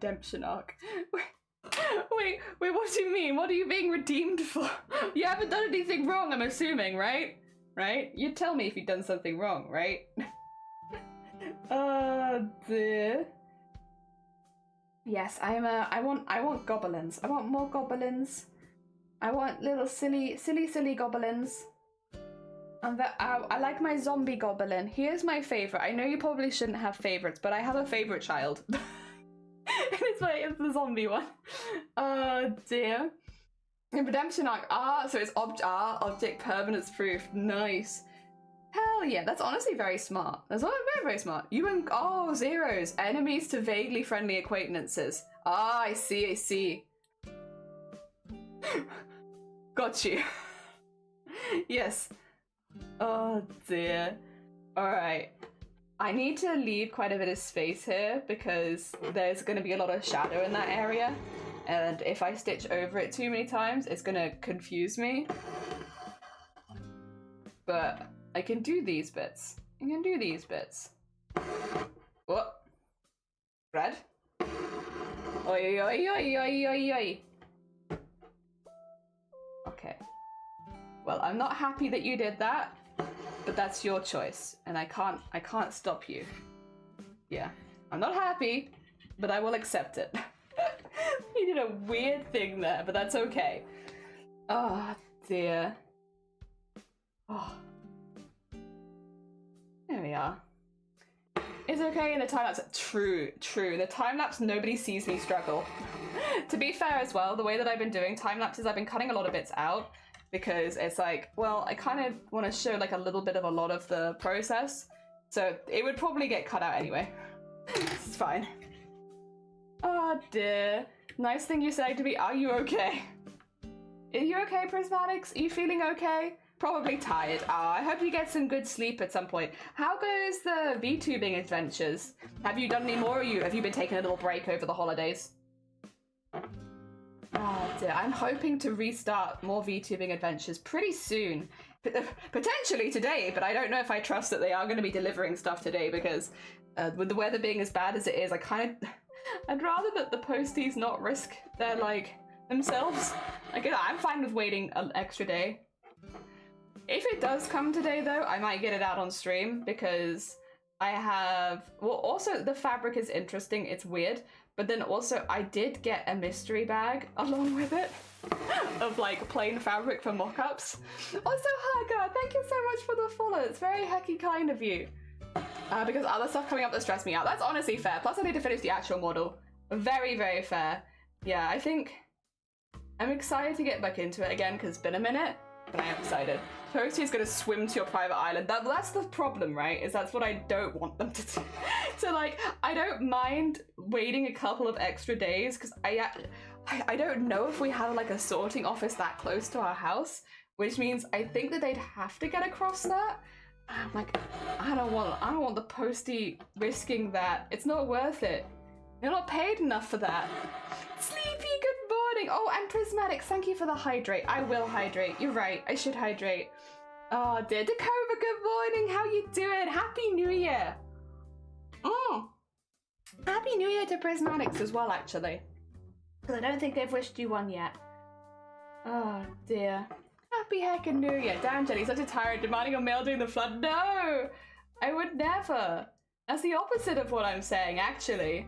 Redemption arc. Wait, what do you mean? What are you being redeemed for? You haven't done anything wrong, I'm assuming, right? Right? You'd tell me if you'd done something wrong, right? Dear. Yes, I want goblins. I want more goblins. I want little silly goblins. And I like my zombie goblin. Here's my favorite. I know you probably shouldn't have favorites, but I have a favorite child. It's the zombie one. Oh dear. In Redemption arc, so it's object permanence proof. Nice. Hell yeah, that's honestly very smart. That's very smart. Zeros. Enemies to vaguely friendly acquaintances. I see. Got you. Yes. Oh dear. Alright. I need to leave quite a bit of space here because there's going to be a lot of shadow in that area. And if I stitch over it too many times, it's going to confuse me. But I can do these bits. What? Red? Oi. Okay. Well, I'm not happy that you did that. But that's your choice, and I can't stop you. Yeah, I'm not happy, but I will accept it. You did a weird thing there, but that's okay. Oh dear. Oh. There we are. It's okay in the time-lapse. True. In the time-lapse, nobody sees me struggle. To be fair as well, the way that I've been doing time-lapses, I've been cutting a lot of bits out. Because it's like, well, I kind of want to show like a little bit of a lot of the process. So it would probably get cut out anyway. It's fine. Oh dear. Nice thing you said to me, are you okay? Are you okay, Prismatics? Are you feeling okay? Probably tired. I hope you get some good sleep at some point. How goes the VTubing adventures? Have you done any more, or have you been taking a little break over the holidays? Oh dear, I'm hoping to restart more VTubing adventures pretty soon. Potentially today, but I don't know if I trust that they are going to be delivering stuff today because with the weather being as bad as it is, I'd rather that the posties not risk their, themselves. I'm fine with waiting an extra day. If it does come today though, I might get it out on stream because also the fabric is interesting, it's weird. But then also, I did get a mystery bag along with it of plain fabric for mock-ups. Also, Haga, thank you so much for the follow. It's very hecky kind of you. Because other stuff coming up that stressed me out. That's honestly fair. Plus, I need to finish the actual model. Very, very fair. Yeah, I think I'm excited to get back into it again because it's been a minute, but I am excited. Postie's gonna swim to your private island. That's the problem, right? Is that's what I don't want them to do. So I don't mind waiting a couple of extra days because I don't know if we have a sorting office that close to our house, which means I think that they'd have to get across that. I'm like, I don't want the postie risking that. It's not worth it. You're not paid enough for that. Sleepy, good morning. Oh, and Prismatics, thank you for the hydrate. I will hydrate. You're right. I should hydrate. Oh dear. Dakota, good morning. How you doing? Happy New Year. Happy New Year to Prismatics as well, actually. Because I don't think they've wished you one yet. Oh dear. Happy heckin' New Year. Damn, Jenny, such a tyrant demanding a mail during the flood. No! I would never. That's the opposite of what I'm saying, actually.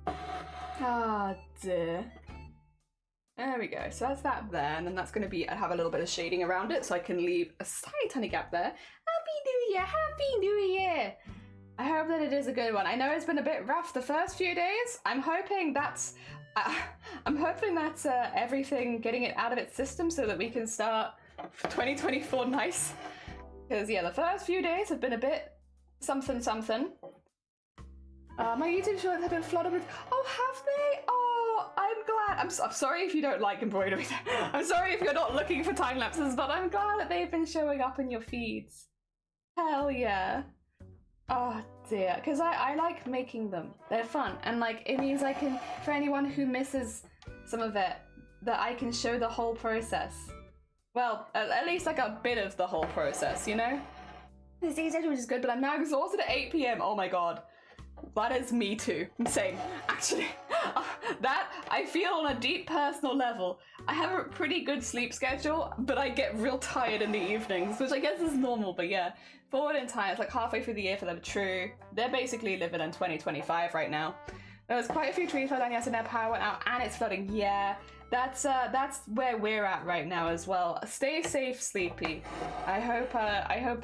Ah, dear. There we go. So that's that there, and then that's going to have a little bit of shading around it, so I can leave a tiny gap there. Happy New Year! Happy New Year! I hope that it is a good one. I know it's been a bit rough the first few days. I'm hoping that's everything getting it out of its system so that we can start 2024 nice. Because yeah, the first few days have been a bit something. My YouTube shorts have been flooded with. Oh, have they? Oh, I'm glad. I'm sorry if you don't like embroidery. I'm sorry if you're not looking for time lapses, but I'm glad that they've been showing up in your feeds. Hell yeah. Oh dear, because I like making them. They're fun, and it means I can, for anyone who misses some of it, that I can show the whole process. Well, at least a bit of the whole process, you know? This which is good, but I'm now exhausted at 8 PM. Oh my god. That is me too. Same. Actually, That I feel on a deep personal level. I have a pretty good sleep schedule, but I get real tired in the evenings, which I guess is normal, but yeah. Forward in time, it's like halfway through the year for them. True. They're basically living in 2025 right now. There's quite a few trees fell down yesterday, power went out, and it's flooding. Yeah, that's where we're at right now as well. Stay safe, Sleepy. I hope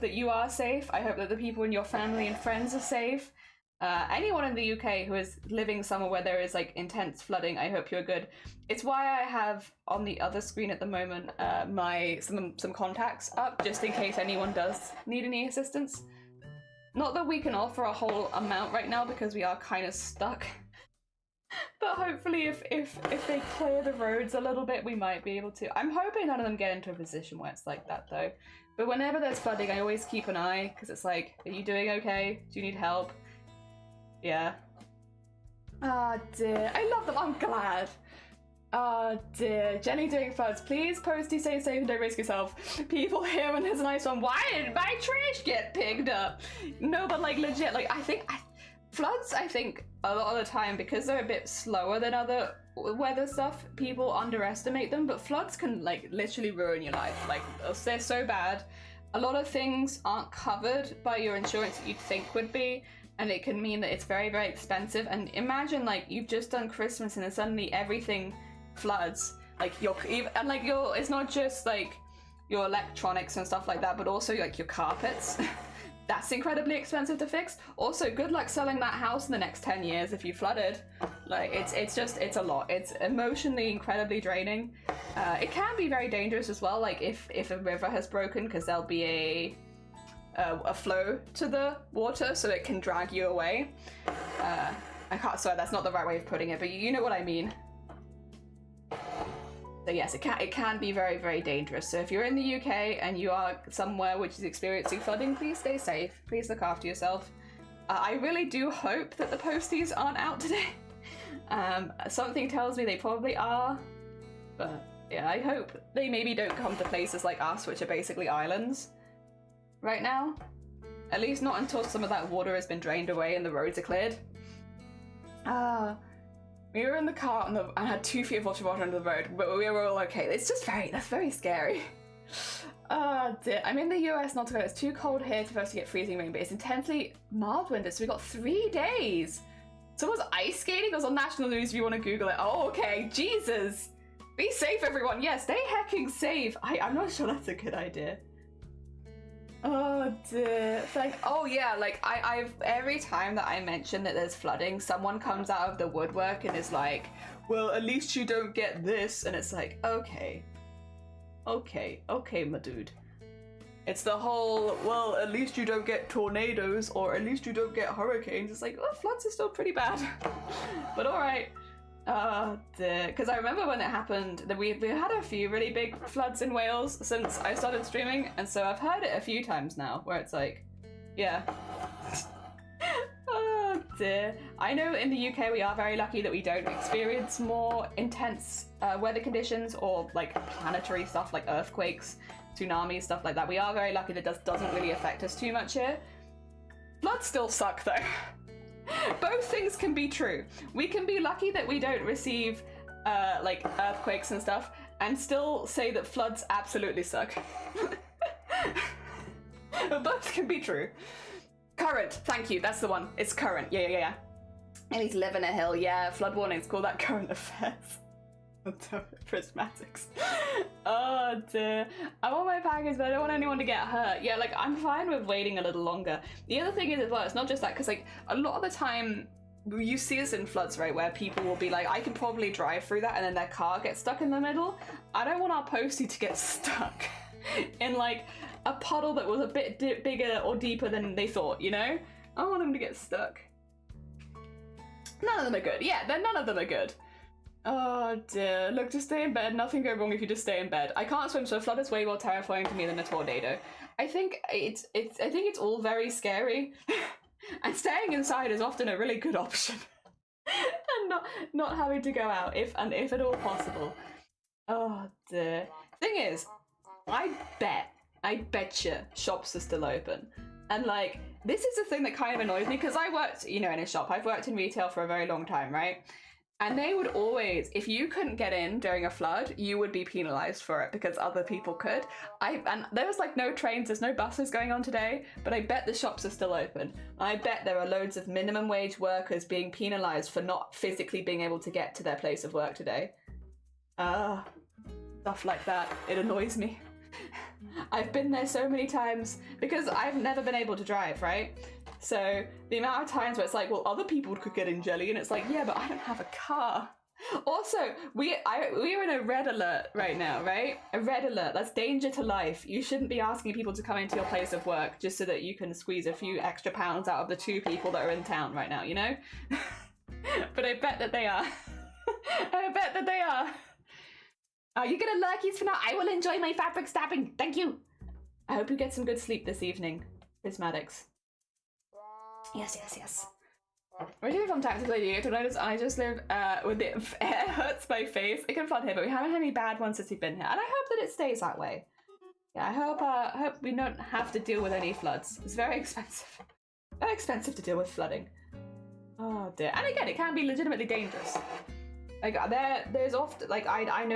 that you are safe. I hope that the people in your family and friends are safe. Anyone in the UK who is living somewhere where there is like intense flooding, I hope you're good. It's why I have on the other screen at the moment some contacts up, just in case anyone does need any assistance. Not that we can offer a whole amount right now because we are kind of stuck. But hopefully if they clear the roads a little bit, we might be able to. I'm hoping none of them get into a position where it's like that though. But whenever there's flooding, I always keep an eye, because it's like, are you doing okay? Do you need help? Yeah. Ah, dear. I love them. I'm glad. Ah, dear. Jenny doing floods. Please post you stay safe and don't risk yourself. People here when there's a nice one. Why did my trash get picked up? No, but like legit, like floods, I think a lot of the time, because they're a bit slower than other weather stuff, people underestimate them, but floods can like literally ruin your life. Like, they're so bad. A lot of things aren't covered by your insurance that you'd think would be. And it can mean that it's very, very expensive. And imagine like you've just done Christmas and then suddenly everything floods. Like it's not just like your electronics and stuff like that, but also like your carpets. That's incredibly expensive to fix. Also, good luck selling that house in the next 10 years if you flooded. Like it's a lot. It's emotionally incredibly draining. It can be very dangerous as well. Like if a river has broken, because there'll be a flow to the water, so it can drag you away. Sorry, that's not the right way of putting it, but you know what I mean. So yes, it can be very, very dangerous. So if you're in the UK and you are somewhere which is experiencing flooding, please stay safe. Please look after yourself. I really do hope that the posties aren't out today. Something tells me they probably are, but yeah, I hope they maybe don't come to places like us, which are basically islands right now. At least not until some of that water has been drained away and the roads are cleared. We were in the car and had 2 feet of water under the road, but we were all okay. That's very scary. Oh dear. I'm in the US, not to go. It's too cold here for us to get freezing rain, but it's intensely mild winter, so we got 3 days. Someone's ice skating. It was on national news if you want to Google it. Oh, okay. Jesus. Be safe, everyone. Yeah, stay hecking safe. I'm not sure that's a good idea. Oh dear. Oh yeah, like I've every time that I mention that there's flooding, someone comes out of the woodwork and is like, well, at least you don't get this, and it's like, okay, my dude. It's the whole, well, at least you don't get tornadoes, or at least you don't get hurricanes. It's like, oh, floods are still pretty bad. But alright. Because I remember when it happened that we had a few really big floods in Wales since I started streaming, and so I've heard it a few times now where it's like, yeah. Oh dear. I know in the UK we are very lucky that we don't experience more intense weather conditions or like planetary stuff like earthquakes, tsunamis, stuff like that. We are very lucky that doesn't really affect us too much here. Floods still suck though. Both things can be true. We can be lucky that we don't receive like earthquakes and stuff and still say that floods absolutely suck. Both can be true. Current, thank you, that's the one. It's current, yeah. And he's living a hill, yeah, flood warnings, call that current affairs. Prismatics. Oh dear. I want my package, but I don't want anyone to get hurt. Yeah, like I'm fine with waiting a little longer. The other thing is as well, it's not just that, because like a lot of the time you see this in floods, right, where people will be like, I can probably drive through that, and then their car gets stuck in the middle. I don't want our postie to get stuck in like a puddle that was a bit bigger or deeper than they thought, you know? I don't want them to get stuck. None of them are good. Yeah, none of them are good. Oh dear. Look, just stay in bed. Nothing go wrong if you just stay in bed. I can't swim, so a flood is way more terrifying to me than a tornado. I think it's all very scary. And staying inside is often a really good option. And not having to go out if at all possible. Oh dear. Thing is, I betcha shops are still open. And like, this is the thing that kind of annoys me, because I worked, you know, in a shop. I've worked in retail for a very long time, right? And they would always, if you couldn't get in during a flood, you would be penalized for it because other people could. And there was like no trains, there's no buses going on today, but I bet the shops are still open. I bet there are loads of minimum wage workers being penalized for not physically being able to get to their place of work today. Stuff like that, it annoys me. I've been there so many times because I've never been able to drive, right? So the amount of times where it's like, well, other people could get in jelly, and it's like, yeah, but I don't have a car. Also, we are in a red alert right now, right? A red alert. That's danger to life. You shouldn't be asking people to come into your place of work just so that you can squeeze a few extra pounds out of the 2 people that are in town right now, you know? But I bet that they are. I bet that they are. Are you gonna lurkies for now? I will enjoy my fabric stabbing. Thank you. I hope you get some good sleep this evening, Prismatics. Yes. Originally from Tactical Idea to notice I just live with the air hurts my face. It can flood here, but we haven't had any bad ones since we've been here. And I hope that it stays that way. Yeah, I hope we don't have to deal with any floods. It's very expensive. Very expensive to deal with flooding. Oh dear. And again, it can be legitimately dangerous. Like there's often like I know